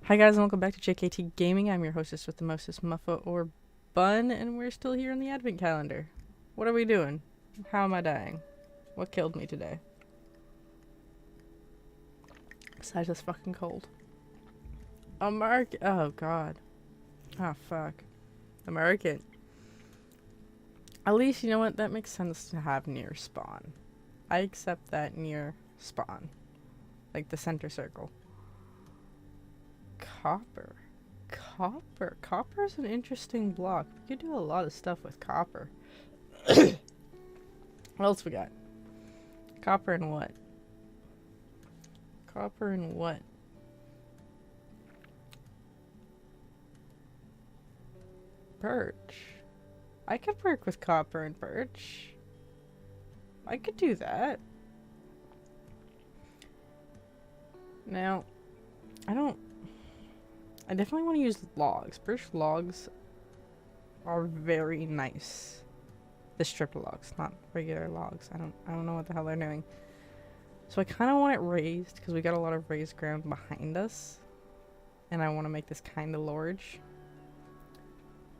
Hi guys and welcome back to JKT Gaming. I'm your hostess with the mostest, Muffa or Bun, and we're still here in the advent calendar. What are we doing? How am I dying? What killed me today? Besides this fucking cold. Oh god. Oh fuck. American. At least, you know what? That makes sense to have near spawn. I accept that near spawn. Like the center circle. Copper. Copper is an interesting block. We could do a lot of stuff with copper. What else we got? Copper and what? Copper and what? Birch. I could work with copper and birch. I could do that. Now, I definitely want to use logs. Birch logs are very nice. The strip logs, not regular logs. I don't know what the hell they're doing. So I kind of want it raised because we got a lot of raised ground behind us. And I want to make this kind of large.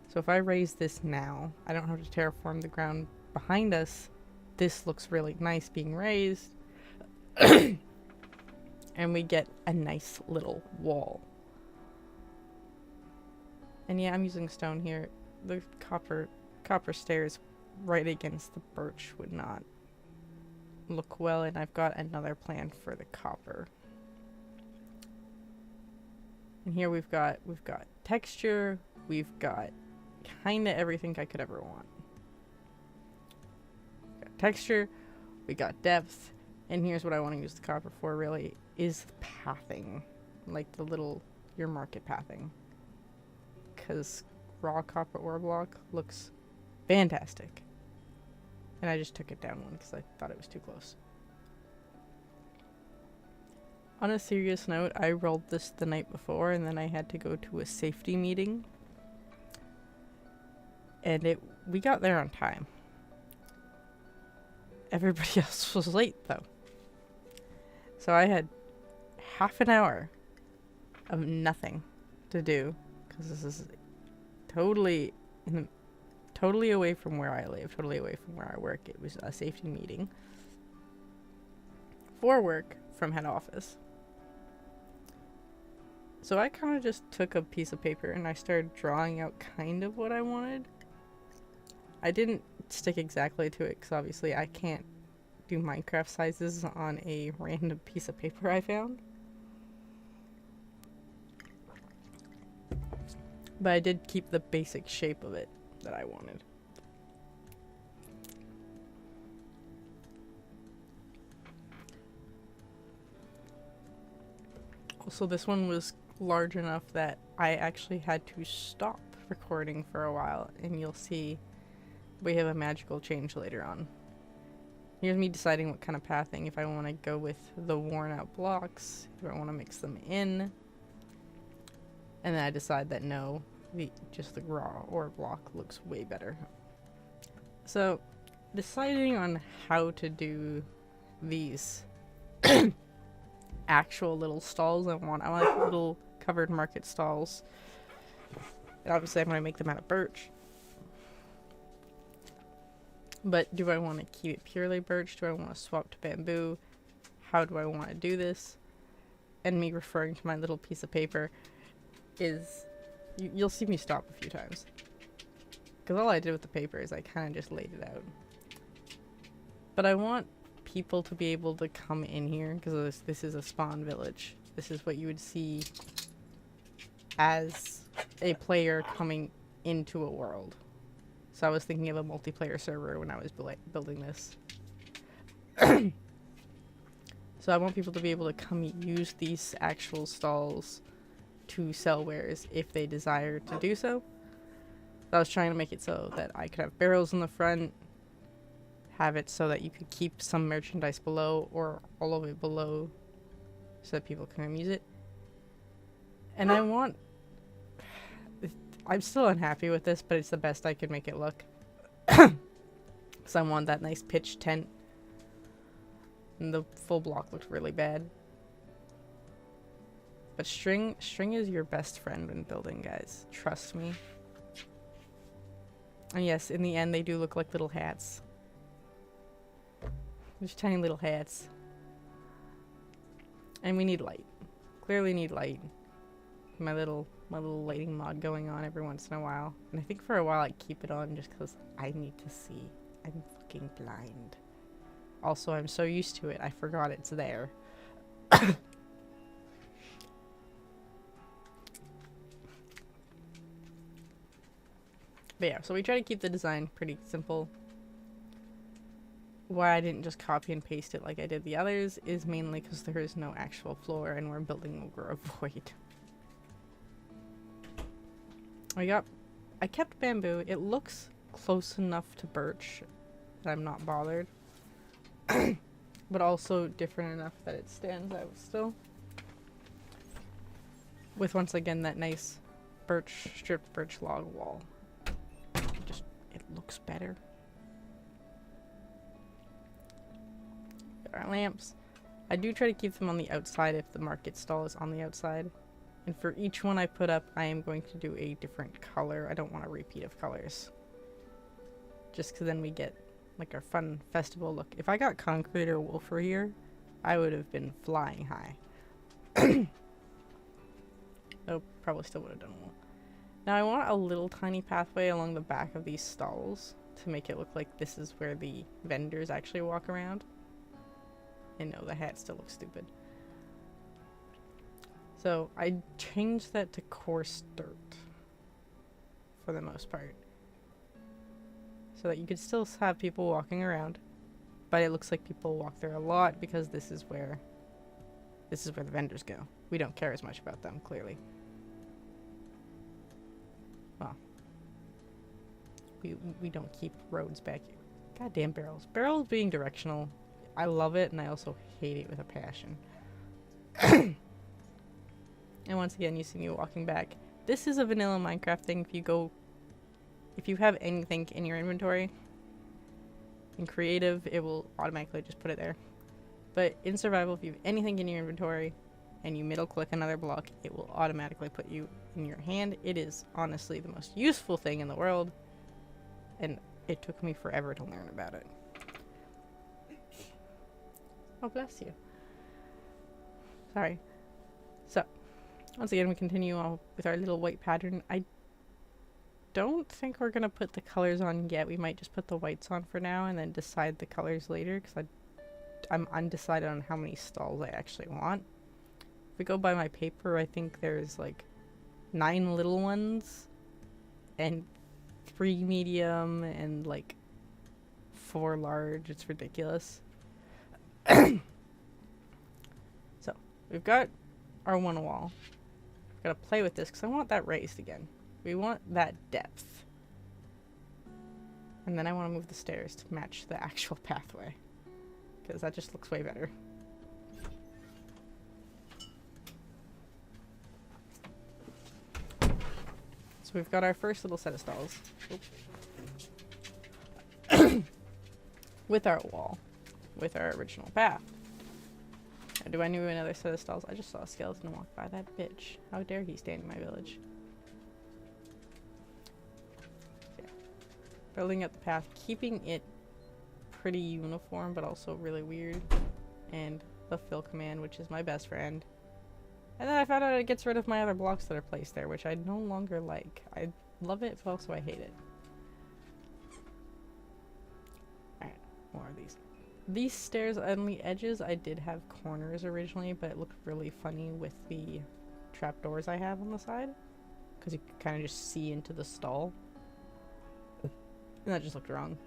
So if I raise this now, I don't have to terraform the ground behind us. This looks really nice being raised. And we get a nice little wall. And yeah, I'm using stone here. The copper stairs right against the birch would not look well, and I've got another plan for the copper. And here we've got texture, we've got kinda everything I could ever want. We've got texture, we got depth, and here's what I want to use the copper for really, is pathing. Like the little, your market pathing. Because raw copper ore block looks fantastic. And I just took it down one because I thought it was too close. On a serious note, I rolled this the night before and then I had to go to a safety meeting. And we got there on time. Everybody else was late though. So I had half an hour of nothing to do. Because this is totally away from where I live, totally away from where I work. It was a safety meeting for work from head office. So I kind of just took a piece of paper and I started drawing out kind of what I wanted. I didn't stick exactly to it because obviously I can't do Minecraft sizes on a random piece of paper I found. But I did keep the basic shape of it that I wanted. Also, this one was large enough that I actually had to stop recording for a while, and you'll see we have a magical change later on. Here's me deciding what kind of pathing, if I want to go with the worn out blocks, if I want to mix them in. And then I decide that no, just the raw ore block looks way better. So, deciding on how to do these actual little stalls I want like little covered market stalls. And obviously I'm going to make them out of birch. But do I want to keep it purely birch? Do I want to swap to bamboo? How do I want to do this? And me referring to my little piece of paper is, you'll see me stop a few times. Because all I did with the paper is I kind of just laid it out. But I want people to be able to come in here, because this is a spawn village. This is what you would see as a player coming into a world. So I was thinking of a multiplayer server when I was building this. So I want people to be able to come use these actual stalls to sell wares if they desire to do so. I was trying to make it so that I could have barrels in the front, have it so that you could keep some merchandise below or all of it below so that people can use it. And I'm still unhappy with this, but it's the best I could make it look. Because I want that nice pitch tent. And the full block looked really bad. But string is your best friend when building, guys. Trust me. And yes, in the end, they do look like little hats. Just tiny little hats. And we need light. Clearly need light. My little lighting mod going on every once in a while. And I think for a while I keep it on just because I need to see. I'm fucking blind. Also, I'm so used to it, I forgot it's there. But yeah, so we try to keep the design pretty simple. Why I didn't just copy and paste it like I did the others is mainly because there is no actual floor and we're building over a void. I kept bamboo. It looks close enough to birch that I'm not bothered. But also different enough that it stands out still. With once again that nice stripped birch log wall. It looks better. Got our lamps. I do try to keep them on the outside if the market stall is on the outside. And for each one I put up, I am going to do a different color. I don't want a repeat of colors. Just because then we get like our fun festival look. If I got concrete or wool for here, I would have been flying high. Oh, probably still would have done wool. Now I want a little tiny pathway along the back of these stalls to make it look like this is where the vendors actually walk around. And no, the hat still looks stupid. So I changed that to coarse dirt for the most part. So that you could still have people walking around, but it looks like people walk there a lot because this is where the vendors go. We don't care as much about them, clearly. Well, we don't keep roads back here. Goddamn barrels. Barrels being directional. I love it and I also hate it with a passion. And once again, you see me walking back. This is a vanilla Minecraft thing. If you have anything in your inventory, in creative, it will automatically just put it there. But in survival, if you have anything in your inventory and you middle click another block, it will automatically put you in your hand. It is honestly the most useful thing in the world. And it took me forever to learn about it. Oh, bless you. Sorry. So, once again, we continue on with our little white pattern. I don't think we're going to put the colors on yet. We might just put the whites on for now and then decide the colors later because I'm undecided on how many stalls I actually want. If we go by my paper, I think there's like 9 little ones and 3 medium and like 4 large. It's ridiculous. So, we've got our one wall. We've got to play with this because I want that raised again. We want that depth. And then I want to move the stairs to match the actual pathway. Because that just looks way better. So we've got our first little set of stalls. With our wall. With our original path. Now, do I need another set of stalls? I just saw a skeleton walk by. That bitch. How dare he stand in my village? Building up the path, keeping it pretty uniform, but also really weird. And the fill command, which is my best friend. And then I found out it gets rid of my other blocks that are placed there, which I no longer like. I love it, but also I hate it. Alright, more of these. These stairs on the edges, I did have corners originally, but it looked really funny with the trapdoors I have on the side. Because you can kind of just see into the stall. And that just looked wrong.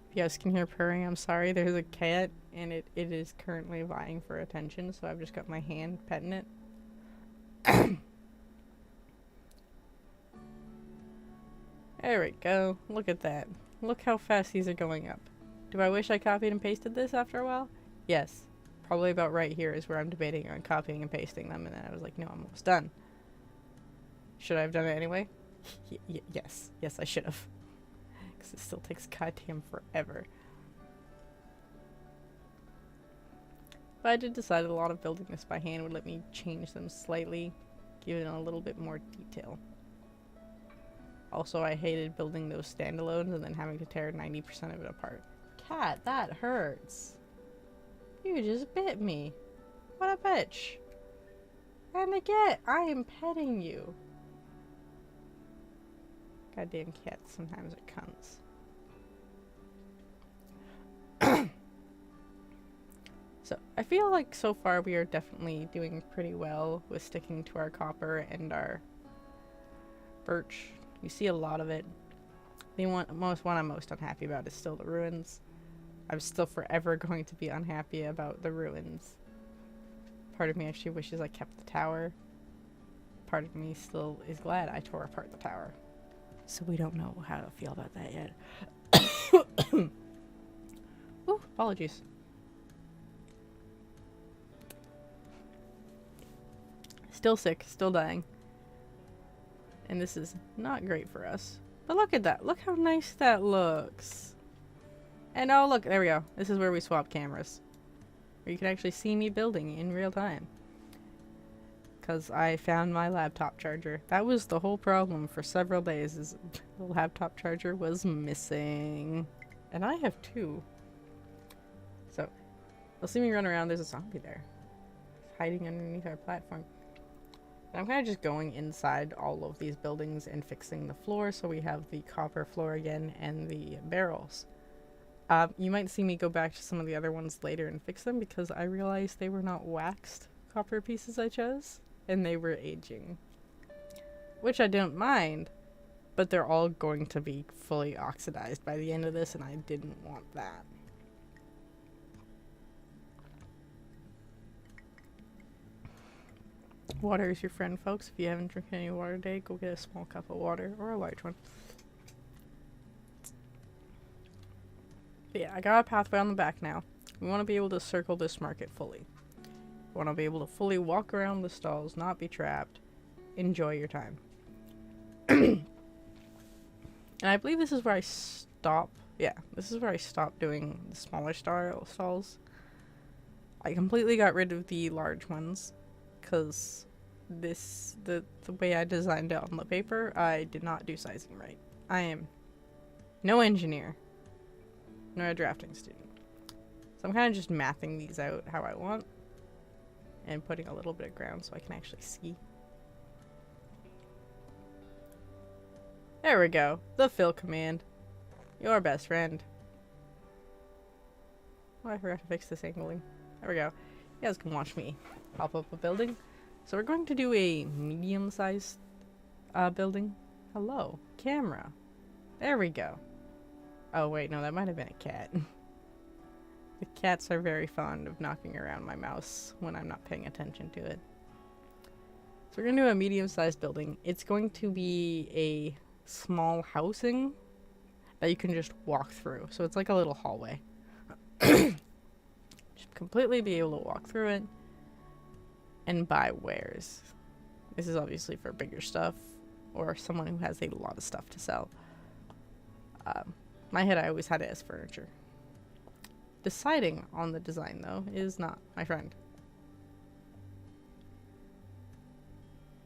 If you guys can hear purring, I'm sorry. There's a cat, and it is currently vying for attention, so I've just got my hand petting it. There we go. Look at that. Look how fast these are going up. Do I wish I copied and pasted this after a while? Yes. Probably about right here is where I'm debating on copying and pasting them, and then I was like, no, I'm almost done. Should I have done it anyway? Yes. Yes, I should have. Because it still takes goddamn forever. But I did decide a lot of building this by hand would let me change them slightly, give it a little bit more detail. Also, I hated building those standalones and then having to tear 90% of it apart. Cat, that hurts. You just bit me. What a bitch. And again, I am petting you. Goddamn cats, sometimes are cunts. So, I feel like so far we are definitely doing pretty well with sticking to our copper and our birch. You see a lot of it. The one I'm most unhappy about is still the ruins. I'm still forever going to be unhappy about the ruins. Part of me actually wishes I kept the tower. Part of me still is glad I tore apart the tower. So we don't know how to feel about that yet. Ooh, apologies. Still sick, still dying. And this is not great for us. But look at that. Look how nice that looks. And oh look, there we go. This is where we swap cameras. Where you can actually see me building in real time. Because I found my laptop charger. That was the whole problem for several days, is the laptop charger was missing. And I have two. So, you'll see me run around, there's a zombie there. Hiding underneath our platform. And I'm kind of just going inside all of these buildings and fixing the floor, so we have the copper floor again and the barrels. You might see me go back to some of the other ones later and fix them because I realized they were not waxed copper pieces I chose, and they were aging. Which I don't mind, but they're all going to be fully oxidized by the end of this, and I didn't want that. Water is your friend, folks. If you haven't drinking any water today, go get a small cup of water, or a large one. But yeah, I got a pathway on the back now. We want to be able to circle this market fully. We want to be able to fully walk around the stalls, not be trapped. Enjoy your time. And I believe this is where I stop. Yeah, this is where I stopped doing the smaller stalls. I completely got rid of the large ones because the way I designed it on the paper, I did not do sizing right. I am no engineer, nor a drafting student. So I'm kind of just mathing these out how I want and putting a little bit of ground so I can actually see. There we go. The fill command. Your best friend. Oh, I forgot to fix this angling. There we go. You guys can watch me pop up a building. So we're going to do a medium-sized building. Hello. Camera. There we go. Oh wait, no, that might have been a cat. The cats are very fond of knocking around my mouse when I'm not paying attention to it. So we're going to do a medium-sized building. It's going to be a small housing that you can just walk through. So it's like a little hallway. Just completely be able to walk through it and buy wares. This is obviously for bigger stuff or someone who has a lot of stuff to sell. My head, I always had it as furniture. Deciding on the design, though, is not my friend.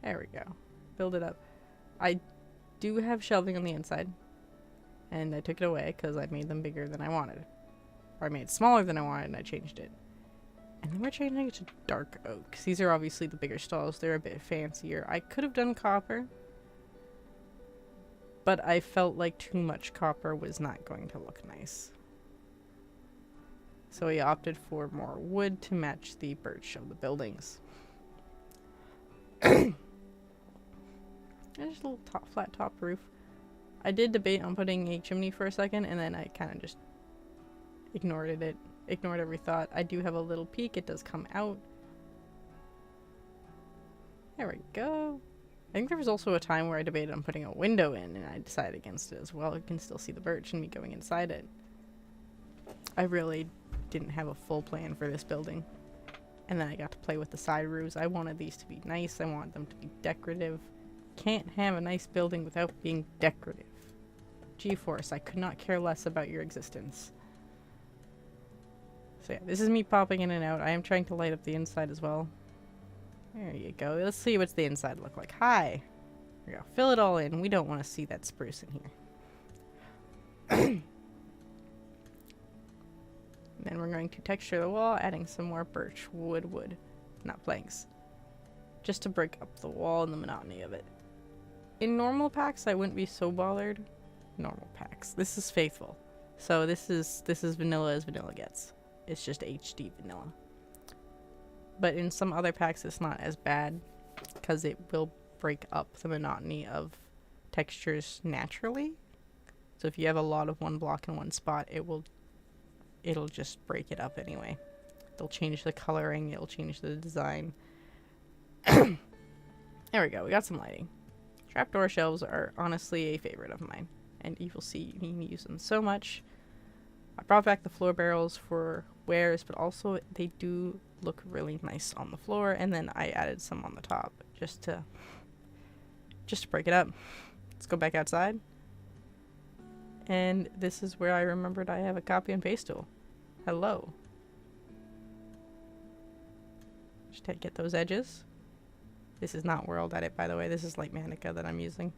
There we go. Build it up. I do have shelving on the inside, and I took it away because I made them bigger than I wanted. Or I made it smaller than I wanted, and I changed it. And then we're changing it to dark oak. These are obviously the bigger stalls. They're a bit fancier. I could have done copper, but I felt like too much copper was not going to look nice. So we opted for more wood to match the birch of the buildings. And just a little flat top roof. I did debate on putting a chimney for a second, and then I kind of just ignored every thought. I do have a little peak. It does come out. There we go. I think there was also a time where I debated on putting a window in, and I decided against it as well. You can still see the birch and me going inside it. I really didn't have a full plan for this building. And then I got to play with the side roofs. I wanted these to be nice. I wanted them to be decorative. Can't have a nice building without being decorative. G-Force, I could not care less about your existence. So yeah, this is me popping in and out. I am trying to light up the inside as well. There you go. Let's see what's the inside look like. Hi. There you go. Fill it all in. We don't want to see that spruce in here. And then we're going to texture the wall, adding some more birch wood, not planks, just to break up the wall and the monotony of it. In normal packs, I wouldn't be so bothered. Normal packs. This is faithful. So this is vanilla as vanilla gets. It's just HD vanilla. But in some other packs, it's not as bad because it will break up the monotony of textures naturally. So if you have a lot of one block in one spot, it'll just break it up anyway. It'll change the coloring, it'll change the design. There we go, we got some lighting. Trapdoor shelves are honestly a favorite of mine, and you will see you can use them so much. I brought back the floor barrels for wares, but also they do look really nice on the floor, and then I added some on the top just to break it up. Let's go back outside. And this is where I remembered I have a copy and paste tool. Hello. Just to get those edges. This is not World Edit, by the way. This is Lightmanica that I'm using.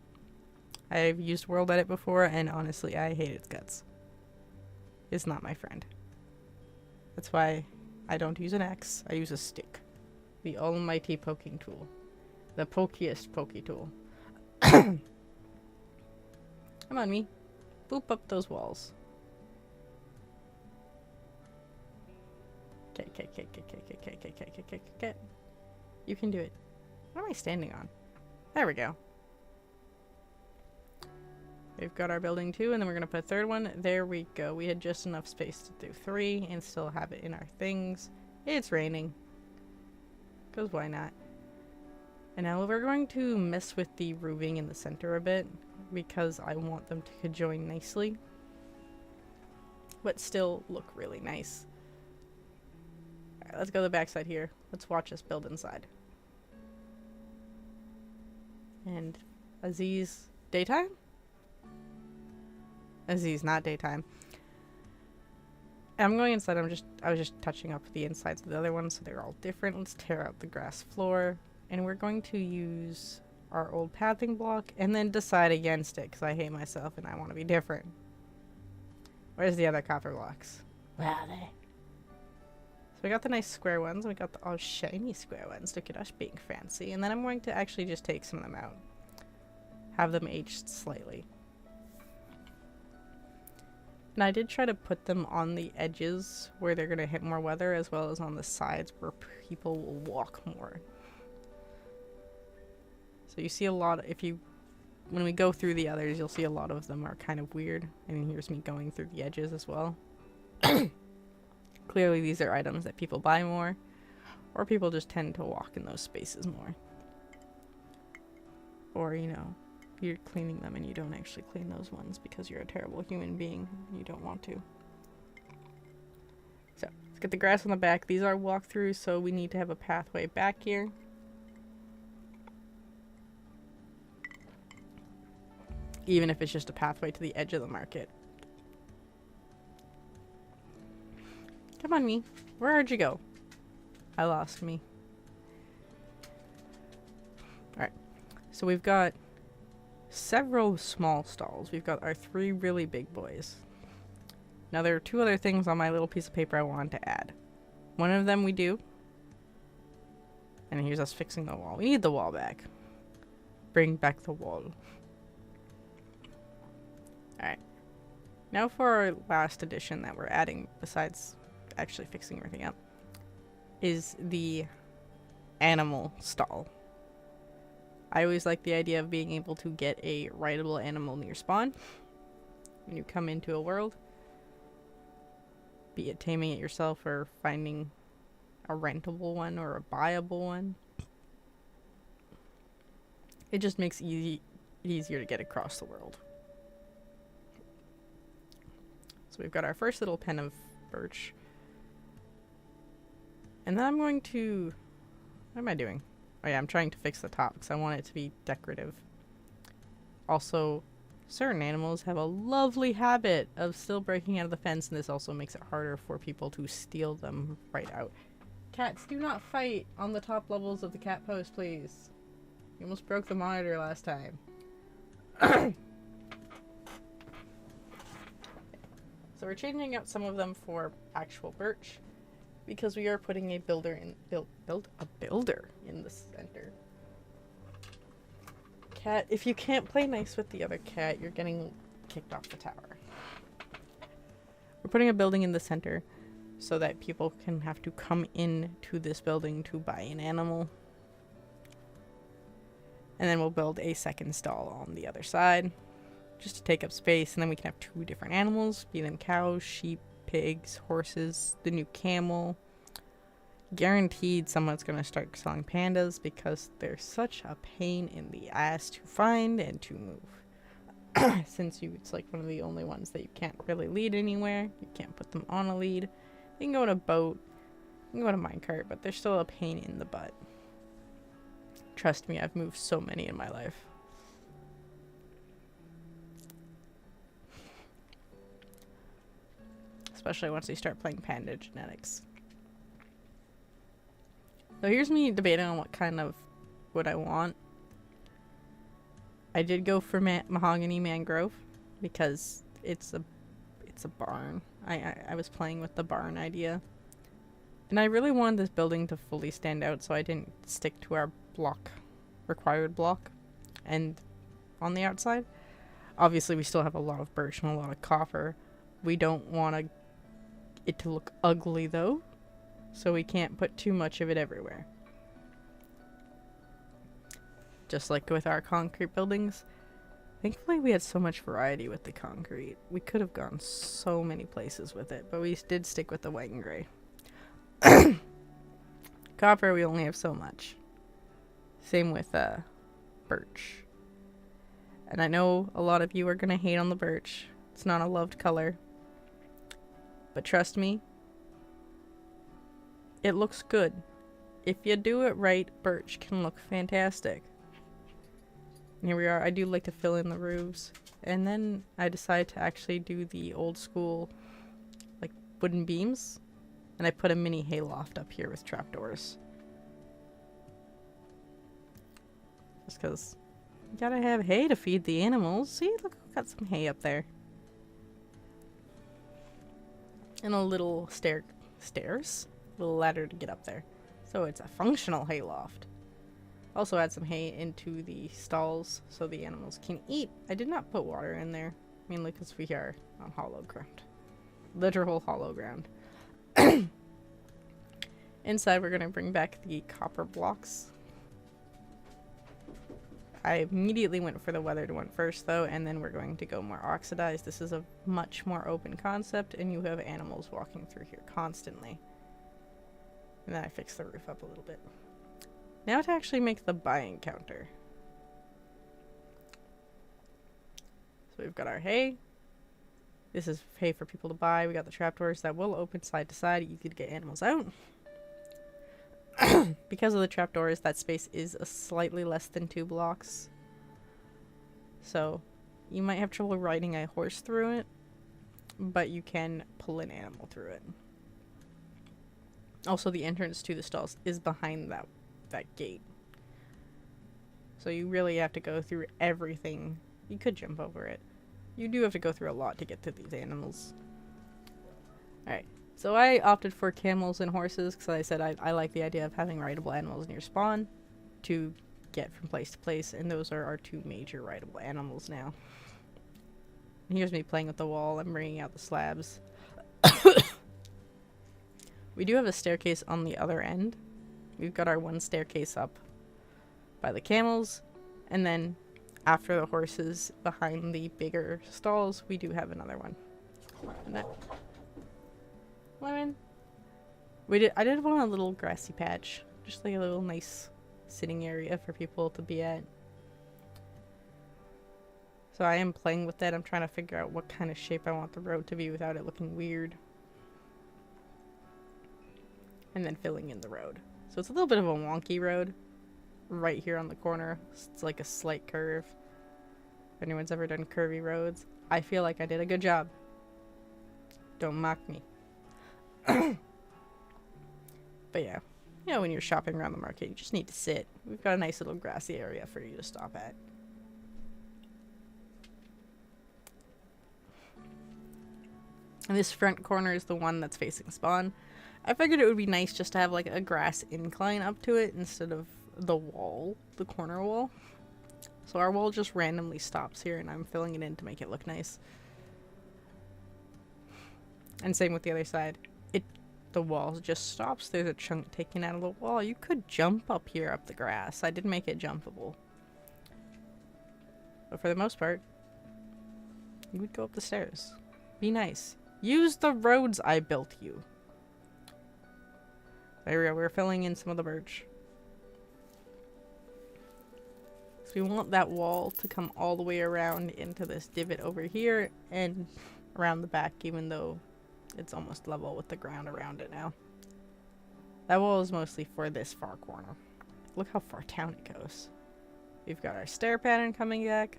I've used World Edit before, and honestly, I hate its guts. It's not my friend. That's why I don't use an axe. I use a stick. The almighty poking tool. The pokiest pokey tool. Come on, me. Boop up those walls. Okay. You can do it. What am I standing on? There we go. We've got our building 2, and then we're going to put a third one. There we go. We had just enough space to do 3 and still have it in our things. It's raining. Because why not? And now we're going to mess with the roofing in the center a bit, because I want them to conjoin nicely, but still look really nice. Alright, let's go to the backside here. Let's watch us build inside. And Aziz, daytime? Aziz, not daytime. I'm going inside. I was just touching up the insides of the other ones, so they're all different. Let's tear out the grass floor, and we're going to use our old pathing block and then decide against it because I hate myself and I want to be different. Where's the other copper blocks? Where are they? So we got the nice square ones. We got the all shiny square ones. Look at us being fancy. And then I'm going to actually just take some of them out. Have them aged slightly. And I did try to put them on the edges where they're going to hit more weather, as well as on the sides where people will walk more. So you see a lot, when we go through the others, you'll see a lot of them are kind of weird. And here's me going through the edges as well. Clearly these are items that people buy more, or people just tend to walk in those spaces more. Or, you know, you're cleaning them and you don't actually clean those ones because you're a terrible human being and you don't want to. So, let's get the grass on the back. These are walkthroughs, so we need to have a pathway back here. Even if it's just a pathway to the edge of the market. Come on, me. Where'd you go? I lost me. Alright. So we've got several small stalls. We've got our 3 really big boys. Now there are 2 other things on my little piece of paper I wanted to add. One of them we do. And here's us fixing the wall. We need the wall back. Bring back the wall. Alright. Now for our last addition that we're adding, besides actually fixing everything up, is the animal stall. I always like the idea of being able to get a rideable animal near spawn when you come into a world. Be it taming it yourself or finding a rentable one or a buyable one. It just makes it easier to get across the world. So we've got our first little pen of birch. And then I'm going to... What am I doing? Oh yeah, I'm trying to fix the top because I want it to be decorative. Also, certain animals have a lovely habit of still breaking out of the fence, and this also makes it harder for people to steal them right out. Cats, do not fight on the top levels of the cat post, please. You almost broke the monitor last time. So we're changing out some of them for actual birch, because we are putting a builder in the center. Cat, if you can't play nice with the other cat, you're getting kicked off the tower. We're putting a building in the center so that people can have to come in to this building to buy an animal. And then we'll build a second stall on the other side just to take up space, and then we can have 2 different animals, be them cows, sheep, pigs, horses, the new camel. Guaranteed someone's going to start selling pandas because they're such a pain in the ass to find and to move. Since it's like one of the only ones that you can't really lead anywhere. You can't put them on a lead. You can go in a boat, you can go in a minecart, but they're still a pain in the butt. Trust me, I've moved so many in my life. Especially once you start playing panda genetics. So here's me debating on what kind of wood I want. I did go for mahogany mangrove because it's a barn. I was playing with the barn idea. And I really wanted this building to fully stand out, so I didn't stick to our required block and on the outside. Obviously we still have a lot of birch and a lot of copper. We don't want it to look ugly though, so we can't put too much of it everywhere. Just like with our concrete buildings, thankfully we had so much variety with the concrete. We could have gone so many places with it, but we did stick with the white and gray. Copper, we only have so much. Same with birch. And I know a lot of you are gonna hate on the birch. It's not a loved color. But trust me, it looks good. If you do it right, birch can look fantastic. And here we are. I do like to fill in the roofs. And then I decided to actually do the old school, like, wooden beams. And I put a mini hayloft up here with trapdoors. Just because you gotta have hay to feed the animals. See, look, we've got some hay up there. And a little little ladder to get up there. So it's a functional hayloft. Also add some hay into the stalls so the animals can eat. I did not put water in there, mainly because we are on hollow ground. Literal hollow ground. Inside we're going to bring back the copper blocks. I immediately went for the weathered one first though, and then we're going to go more oxidized. This is a much more open concept, and you have animals walking through here constantly. And then I fixed the roof up a little bit. Now to actually make the buying counter. So we've got our hay. This is hay for people to buy. We got the trapdoors that will open side to side. You could get animals out. Because of the trapdoors, that space is a slightly less than 2 blocks. So you might have trouble riding a horse through it, but you can pull an animal through it. Also, the entrance to the stalls is behind that gate. So you really have to go through everything. You could jump over it. You do have to go through a lot to get to these animals. Alright. So I opted for camels and horses because I said I like the idea of having rideable animals near spawn to get from place to place, and those are our 2 major rideable animals now. And here's me playing with the wall. I'm bringing out the slabs. We do have a staircase on the other end. We've got our 1 staircase up by the camels, and then after the horses behind the bigger stalls, we do have another one. And that I did want a little grassy patch, just like a little nice sitting area for people to be at. So I am playing with that. I'm trying to figure out what kind of shape I want the road to be without it looking weird. And then filling in the road. So it's a little bit of a wonky road right here on the corner. It's like a slight curve. If anyone's ever done curvy roads, I feel like I did a good job. Don't mock me. But yeah, you know, when you're shopping around the market, you just need to sit. We've got a nice little grassy area for you to stop at. And this front corner is the one that's facing spawn. I figured it would be nice just to have like a grass incline up to it instead of the wall, the corner wall. So our wall just randomly stops here and I'm filling it in to make it look nice. And same with the other side. The wall just stops. There's a chunk taken out of the wall. You could jump up here up the grass. I did make it jumpable. But for the most part, you would go up the stairs. Be nice. Use the roads I built you. There we go. We're filling in some of the birch. So we want that wall to come all the way around into this divot over here and around the back, even though it's almost level with the ground around it now. That wall is mostly for this far corner. Look how far down it goes. We've got our stair pattern coming back,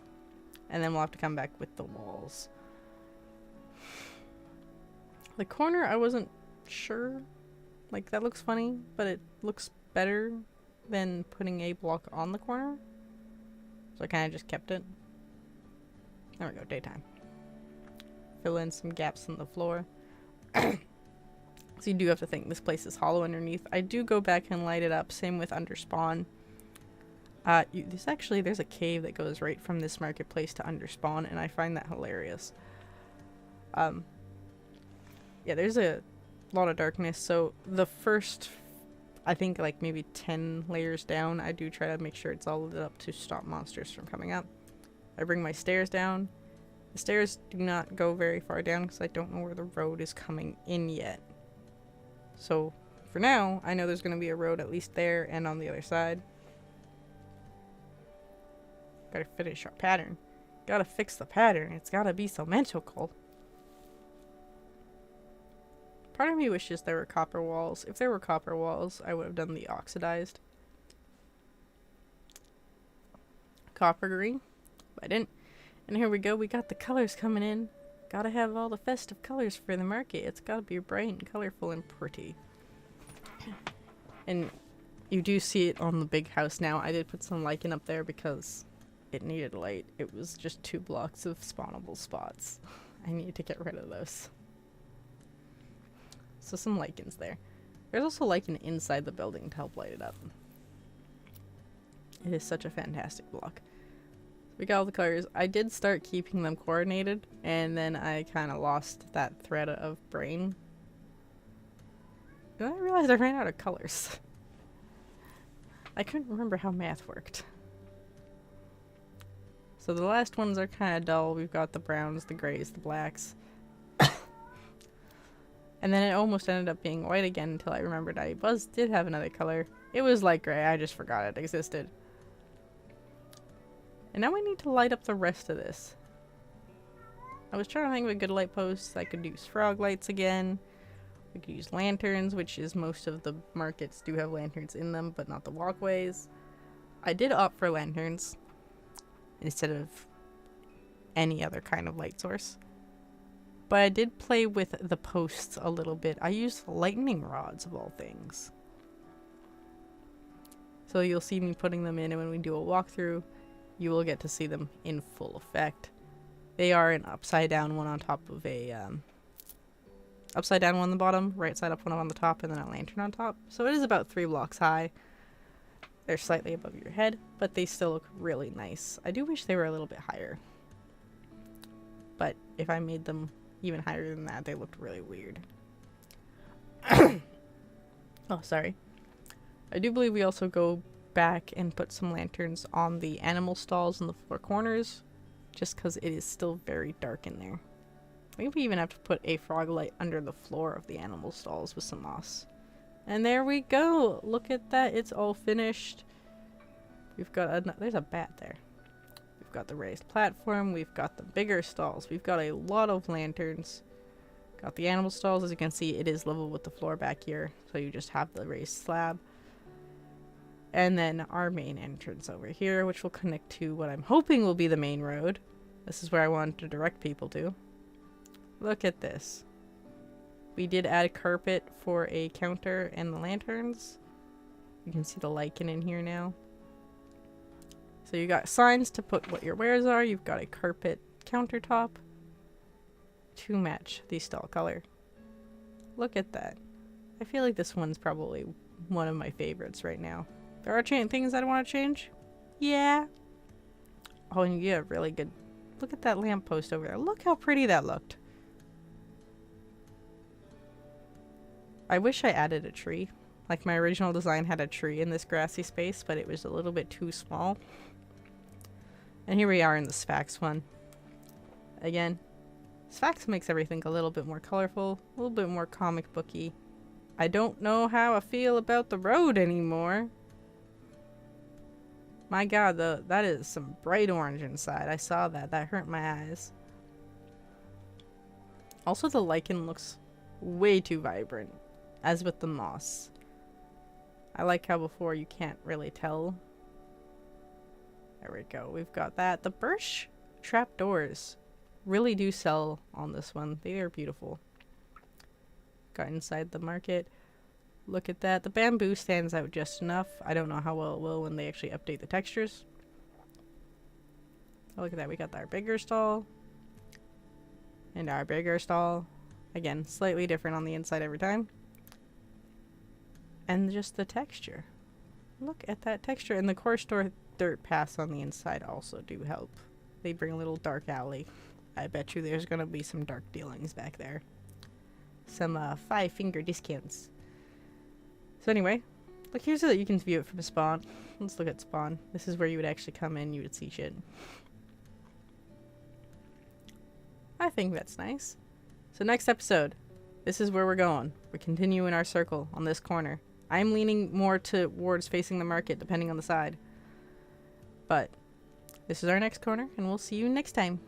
and then we'll have to come back with the walls. The corner, I wasn't sure. Like, that looks funny, but it looks better than putting a block on the corner. So I kind of just kept it. There we go, daytime. Fill in some gaps in the floor. So you do have to think this place is hollow underneath. I do go back and light it up. Same with under spawn. There's a cave that goes right from this marketplace to under spawn, and I find that hilarious. Yeah, there's a lot of darkness. So the first, I think like maybe 10 layers down, I do try to make sure it's all lit up to stop monsters from coming up. I bring my stairs down. The stairs do not go very far down because I don't know where the road is coming in yet. So for now, I know there's going to be a road at least there and on the other side. Gotta finish our pattern. Gotta fix the pattern. It's gotta be symmetrical. Part of me wishes there were copper walls. If there were copper walls, I would have done the oxidized copper green. But I didn't. And here we go, we got the colors coming in. Gotta have all the festive colors for the market. It's gotta be bright and colorful and pretty. And you do see it on the big house now. I did put some lichen up there because it needed light. It was just 2 blocks of spawnable spots. I need to get rid of those. So some lichens there. There's also lichen inside the building to help light it up. It is such a fantastic block. We got all the colors. I did start keeping them coordinated, and then I kind of lost that thread of brain. And I realized I ran out of colors. I couldn't remember how math worked. So the last ones are kind of dull. We've got the browns, the grays, the blacks. And then it almost ended up being white again until I remembered I did have another color. It was light gray. I just forgot it existed. And now we need to light up the rest of this. I was trying to think of a good light post. I could use frog lights again. We could use lanterns, which is most of the markets do have lanterns in them, but not the walkways. I did opt for lanterns instead of any other kind of light source. But I did play with the posts a little bit. I used lightning rods of all things. So you'll see me putting them in, and when we do a walkthrough, you will get to see them in full effect. They are an upside down one on top of a upside down one on the bottom, right side up one on the top, and then a lantern on top. So it is about 3 blocks high. They're slightly above your head, but they still look really nice. I do wish they were a little bit higher. But if I made them even higher than that, they looked really weird. Oh, sorry. I do believe we also go back and put some lanterns on the animal stalls in the 4 corners, just because it is still very dark in there. I think we even have to put a frog light under the floor of the animal stalls with some moss. And there we go! Look at that, it's all finished. We've got there's a bat there. We've got the raised platform, we've got the bigger stalls, we've got a lot of lanterns. Got the animal stalls, as you can see it is level with the floor back here, so you just have the raised slab. And then our main entrance over here, which will connect to what I'm hoping will be the main road. This is where I wanted to direct people to. Look at this. We did add a carpet for a counter and the lanterns. You can see the lichen in here now. So you got signs to put what your wares are. You've got a carpet countertop to match the stall color. Look at that. I feel like this one's probably one of my favorites right now. There are things I want to change. Yeah. Oh, and you have really good... Look at that lamppost over there. Look how pretty that looked. I wish I added a tree. Like my original design had a tree in this grassy space, but it was a little bit too small. And here we are in the Sphax one. Again, Sphax makes everything a little bit more colorful, a little bit more comic booky. I don't know how I feel about the road anymore. My god, that is some bright orange inside. I saw that. That hurt my eyes. Also, the lichen looks way too vibrant, as with the moss. I like how before you can't really tell. There we go. We've got that. The birch trapdoors really do sell on this one. They are beautiful. Got inside the market. Look at that. The bamboo stands out just enough. I don't know how well it will when they actually update the textures. Oh, look at that. We got our bigger stall. And our bigger stall. Again, slightly different on the inside every time. And just the texture. Look at that texture. And the course door dirt paths on the inside also do help. They bring a little dark alley. I bet you there's going to be some dark dealings back there. Some 5-finger discounts. So anyway, look, here's so that you can view it from spawn. Let's look at spawn. This is where you would actually come in, you would see shit. I think that's nice. So next episode, this is where we're going. We're continuing our circle on this corner. I'm leaning more towards facing the market, depending on the side. But this is our next corner, and we'll see you next time.